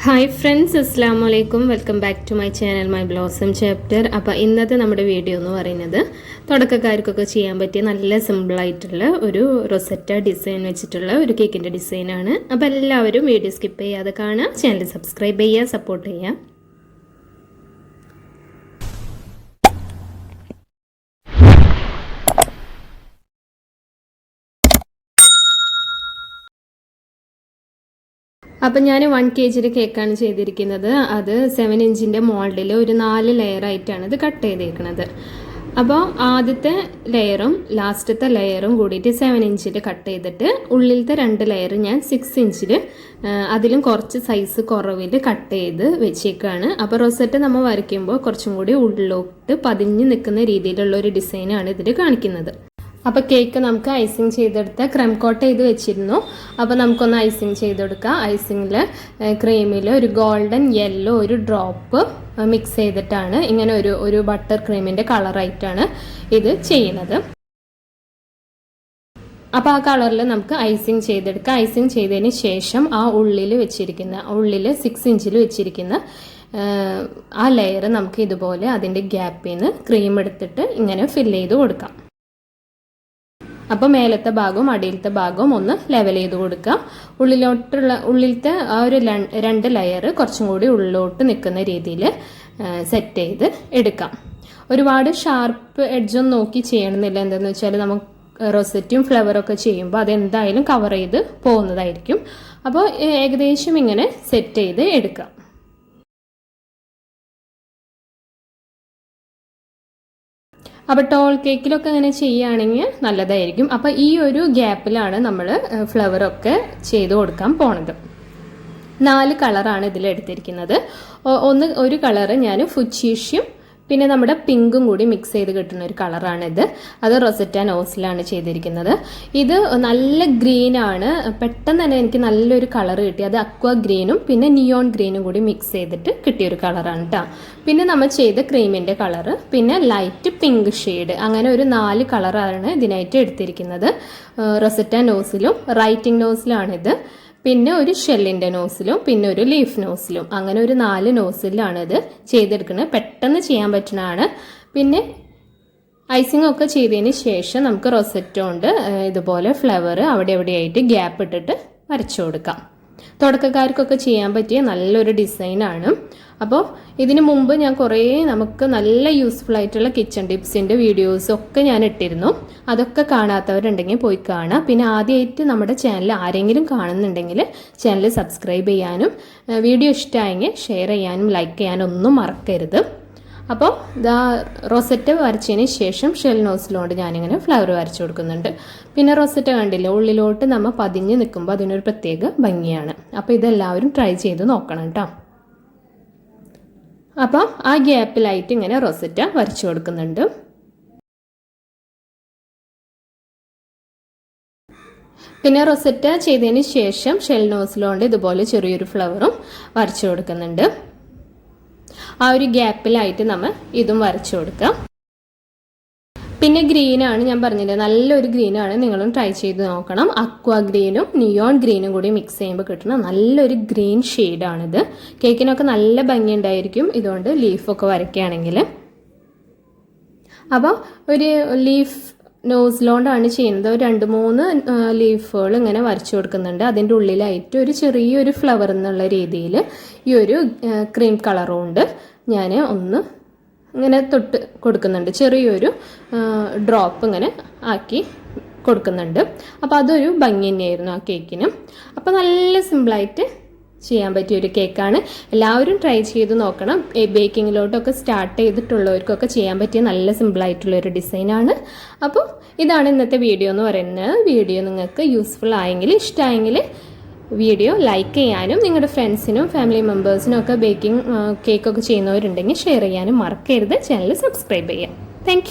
Hi friends, അസ്സലാമു അലൈക്കും. Welcome back to my channel My Blossom Chapter. അപ്പോൾ ഇന്നത്തെ നമ്മുടെ വീഡിയോ എന്ന് പറയുന്നത് തുടക്കക്കാർക്കൊക്കെ ചെയ്യാൻ പറ്റിയ നല്ല സിമ്പിളായിട്ടുള്ള ഒരു റൊസറ്റ ഡിസൈൻ വെച്ചിട്ടുള്ള ഒരു കേക്കിൻ്റെ ഡിസൈനാണ്. അപ്പോൾ എല്ലാവരും വീഡിയോ സ്കിപ്പ് ചെയ്യാതെ കാണുക, ചാനൽ സബ്സ്ക്രൈബ് ചെയ്യുക, സപ്പോർട്ട് ചെയ്യുക. അപ്പം ഞാൻ 1 kg കേക്കാണ് ചെയ്തിരിക്കുന്നത്. അത് 7 ഇഞ്ചിൻ്റെ മോൾഡിൽ ഒരു 4 ലെയറായിട്ടാണ് ഇത് കട്ട് ചെയ്തിരിക്കുന്നത്. അപ്പോൾ ആദ്യത്തെ ലെയറും ലാസ്റ്റത്തെ ലെയറും കൂടിയിട്ട് 7 ഇഞ്ചിൽ കട്ട് ചെയ്തിട്ട് ഉള്ളിലത്തെ 2 ലെയർ ഞാൻ 6 ഇഞ്ചിൽ അതിലും കുറച്ച് സൈസ് കുറവിൽ കട്ട് ചെയ്ത് വെച്ചേക്കാണ്. അപ്പോൾ റൊസറ്റ് നമ്മൾ വരയ്ക്കുമ്പോൾ കുറച്ചും കൂടി ഉള്ളിലോട്ട് പതിഞ്ഞ് നിൽക്കുന്ന രീതിയിലുള്ള ഒരു ഡിസൈനാണ് ഇതിൽ കാണിക്കുന്നത്. അപ്പോൾ കേക്ക് നമുക്ക് ഐസിങ് ചെയ്തെടുത്ത് ക്രീം കോട്ട് ചെയ്ത് വെച്ചിരുന്നു. അപ്പോൾ നമുക്കൊന്ന് ഐസിങ് ചെയ്തെടുക്കാം. ഐസിങ്ങിൽ ക്രീമിൽ ഒരു ഗോൾഡൻ യെല്ലോ ഒരു ഡ്രോപ്പ് മിക്സ് ചെയ്തിട്ടാണ് ഇങ്ങനെ ഒരു ബട്ടർ ക്രീമിൻ്റെ കളറായിട്ടാണ് ഇത് ചെയ്യുന്നത്. അപ്പോൾ ആ കളറിൽ നമുക്ക് ഐസിങ് ചെയ്തെടുക്കാം. ഐസിങ് ചെയ്തതിന് ശേഷം ആ ഉള്ളിൽ 6 ഇഞ്ചിൽ വെച്ചിരിക്കുന്ന ആ ലെയർ നമുക്ക് ഇതുപോലെ അതിൻ്റെ ഗ്യാപ്പിൽ നിന്ന് ക്രീം എടുത്തിട്ട് ഇങ്ങനെ ഫില്ല് ചെയ്ത് കൊടുക്കാം. അപ്പോൾ മേലത്തെ ഭാഗവും അടിയിലത്തെ ഭാഗവും ഒന്ന് ലെവൽ ചെയ്ത് കൊടുക്കുക. ഉള്ളിലത്തെ ആ ഒരു 2 ലെയർ കുറച്ചും കൂടി ഉള്ളിലോട്ട് നിൽക്കുന്ന രീതിയിൽ സെറ്റ് ചെയ്ത് എടുക്കാം. ഒരുപാട് ഷാർപ്പ് എഡ്ജൊന്നും നോക്കി ചെയ്യണമെന്നില്ല. എന്താണെന്ന് വെച്ചാൽ നമുക്ക് റൊസറ്റും ഫ്ലവറൊക്കെ ചെയ്യുമ്പോൾ അതെന്തായാലും കവർ ചെയ്ത് പോകുന്നതായിരിക്കും. അപ്പോൾ ഏകദേശം ഇങ്ങനെ സെറ്റ് ചെയ്ത് എടുക്കാം. അപ്പോൾ ടോൾ കേക്കിലൊക്കെ അങ്ങനെ ചെയ്യുകയാണെങ്കിൽ നല്ലതായിരിക്കും. അപ്പോൾ ഈ ഒരു ഗ്യാപ്പിലാണ് നമ്മൾ ഫ്ലവറൊക്കെ ചെയ്ത് കൊടുക്കാൻ പോണത്. 4 കളറാണ് ഇതിലെടുത്തിരിക്കുന്നത്. ഒരു കളറ് ഞാൻ ഫുച്ചീഷ്യം പിന്നെ നമ്മുടെ പിങ്കും കൂടി മിക്സ് ചെയ്ത് കിട്ടുന്ന ഒരു കളറാണിത്. അത് റൊസറ്റ നോസിലാണ് ചെയ്തിരിക്കുന്നത്. ഇത് നല്ല ഗ്രീനാണ്. പെട്ടെന്ന് തന്നെ എനിക്ക് നല്ലൊരു കളർ കിട്ടി. അത് അക്വ ഗ്രീനും പിന്നെ നിയോൺ ഗ്രീനും കൂടി മിക്സ് ചെയ്തിട്ട് കിട്ടിയൊരു കളറാണ് കേട്ടോ. പിന്നെ നമ്മൾ ചെയ്ത ക്രീമിൻ്റെ കളറ് പിന്നെ ലൈറ്റ് പിങ്ക് ഷെയ്ഡ്, അങ്ങനെ ഒരു 4 കളറാണ് ഇതിനായിട്ട് എടുത്തിരിക്കുന്നത്. റൊസറ്റ നോസിലും റൈറ്റിംഗ് നോസിലാണിത്. പിന്നെ ഒരു ഷെല്ലിൻ്റെ നോസിലും പിന്നെ ഒരു ലീഫ് നോസിലും, അങ്ങനെ ഒരു 4 നോസിലാണ് ഇത് ചെയ്തെടുക്കുന്നത്. പെട്ടെന്ന് ചെയ്യാൻ പറ്റുന്നതാണ്. പിന്നെ ഐസിങ് ഒക്കെ ചെയ്തതിന് ശേഷം നമുക്ക് റൊസറ്റ കൊണ്ട് ഇതുപോലെ ഫ്ലവർ അവിടെ എവിടെയായിട്ട് ഗ്യാപ്പ് ഇട്ടിട്ട് വരച്ചു കൊടുക്കാം. തുടക്കക്കാർക്കൊക്കെ ചെയ്യാൻ പറ്റിയ നല്ലൊരു ഡിസൈനാണ്. അപ്പോൾ ഇതിന് മുമ്പ് ഞാൻ നമുക്ക് നല്ല യൂസ്ഫുൾ ആയിട്ടുള്ള കിച്ചൺ ടിപ്സിൻ്റെ വീഡിയോസൊക്കെ ഞാൻ ഇട്ടിരുന്നു. അതൊക്കെ കാണാത്തവരുണ്ടെങ്കിൽ പോയി കാണാം. പിന്നെ ആദ്യമായിട്ട് നമ്മുടെ ചാനൽ ആരെങ്കിലും കാണുന്നുണ്ടെങ്കിൽ ചാനൽ സബ്സ്ക്രൈബ് ചെയ്യാനും വീഡിയോ ഇഷ്ടമായെങ്കിൽ ഷെയർ ചെയ്യാനും ലൈക്ക് ചെയ്യാനും ഒന്നും മറക്കരുത്. അപ്പോൾ ഇതാ റൊസറ്റ വരച്ചതിന് ശേഷം ഷെൽ നോസിലോട്ട് ഞാനിങ്ങനെ ഫ്ലവർ വരച്ചു കൊടുക്കുന്നുണ്ട്. പിന്നെ റൊസറ്റ കണ്ടില്ല, ഉള്ളിലോട്ട് നമ്മൾ പതിഞ്ഞ് നിൽക്കുമ്പോൾ അതിനൊരു പ്രത്യേക ഭംഗിയാണ്. അപ്പോൾ ഇതെല്ലാവരും ട്രൈ ചെയ്ത് നോക്കണം കേട്ടോ. അപ്പോൾ ആ ഗ്യാപ്പിലായിട്ട് ഇങ്ങനെ റൊസറ്റ വരച്ചു കൊടുക്കുന്നുണ്ട്. പിന്നെ റൊസറ്റ ചെയ്തതിന് ശേഷം ഷെൽ നോസിലോണ്ട് ഇതുപോലെ ചെറിയൊരു ഫ്ലവറും വരച്ചു കൊടുക്കുന്നുണ്ട്. ആ ഒരു ഗ്യാപ്പിലായിട്ട് നമ്മൾ ഇതും വരച്ചു കൊടുക്കാം. പിന്നെ ഗ്രീനാണ് ഞാൻ പറഞ്ഞില്ലേ, നല്ലൊരു ഗ്രീനാണ്. നിങ്ങളും ട്രൈ ചെയ്ത് നോക്കണം. അക്വ ഗ്രീനും നിയോൺ ഗ്രീനും കൂടി മിക്സ് ചെയ്യുമ്പോൾ കിട്ടുന്ന നല്ലൊരു ഗ്രീൻ ഷെയ്ഡാണിത്. കേക്കിനൊക്കെ നല്ല ഭംഗി ഉണ്ടായിരിക്കും ഇതുകൊണ്ട് ലീഫൊക്കെ വരയ്ക്കുകയാണെങ്കിൽ. അപ്പോൾ ഒരു ലീഫ് നോസിലോണ്ടാണ് ചെയ്യുന്നത്. ഒരു 2-3 ലീഫുകൾ ഇങ്ങനെ വരച്ചു കൊടുക്കുന്നുണ്ട്. അതിൻ്റെ ഉള്ളിലായിട്ട് ഒരു ചെറിയൊരു ഫ്ലവർ എന്നുള്ള രീതിയിൽ ഈ ഒരു ക്രീം കളറും ഉണ്ട്. ഞാൻ ഒന്ന് ഇങ്ങനെ തൊട്ട് കൊടുക്കുന്നുണ്ട്, ചെറിയൊരു ഡ്രോപ്പ് ഇങ്ങനെ ആക്കി കൊടുക്കുന്നുണ്ട്. അപ്പോൾ അതൊരു ഭംഗി തന്നെയായിരുന്നു ആ കേക്കിന്. അപ്പോൾ നല്ല സിമ്പിളായിട്ട് ചെയ്യാൻ പറ്റിയ ഒരു കേക്കാണ്. എല്ലാവരും ട്രൈ ചെയ്ത് നോക്കണം. ബേക്കിങ്ങിലോട്ടൊക്കെ സ്റ്റാർട്ട് ചെയ്തിട്ടുള്ളവർക്കൊക്കെ ചെയ്യാൻ പറ്റിയ നല്ല സിമ്പിളായിട്ടുള്ളൊരു ഡിസൈനാണ്. അപ്പോൾ ഇതാണ് ഇന്നത്തെ വീഡിയോ എന്ന് പറയുന്നത്. വീഡിയോ നിങ്ങൾക്ക് യൂസ്ഫുൾ ആയെങ്കിൽ ഇഷ്ടമായെങ്കിൽ വീഡിയോ ലൈക്ക് ചെയ്യാനും നിങ്ങളുടെ ഫ്രണ്ട്സിനും ഫാമിലി മെമ്പേഴ്സിനും ഒക്കെ കേക്കൊക്കെ ചെയ്യുന്നവരുണ്ടെങ്കിൽ ഷെയർ ചെയ്യാനും മറക്കരുത്. ചാനൽ സബ്സ്ക്രൈബ് ചെയ്യാം. താങ്ക്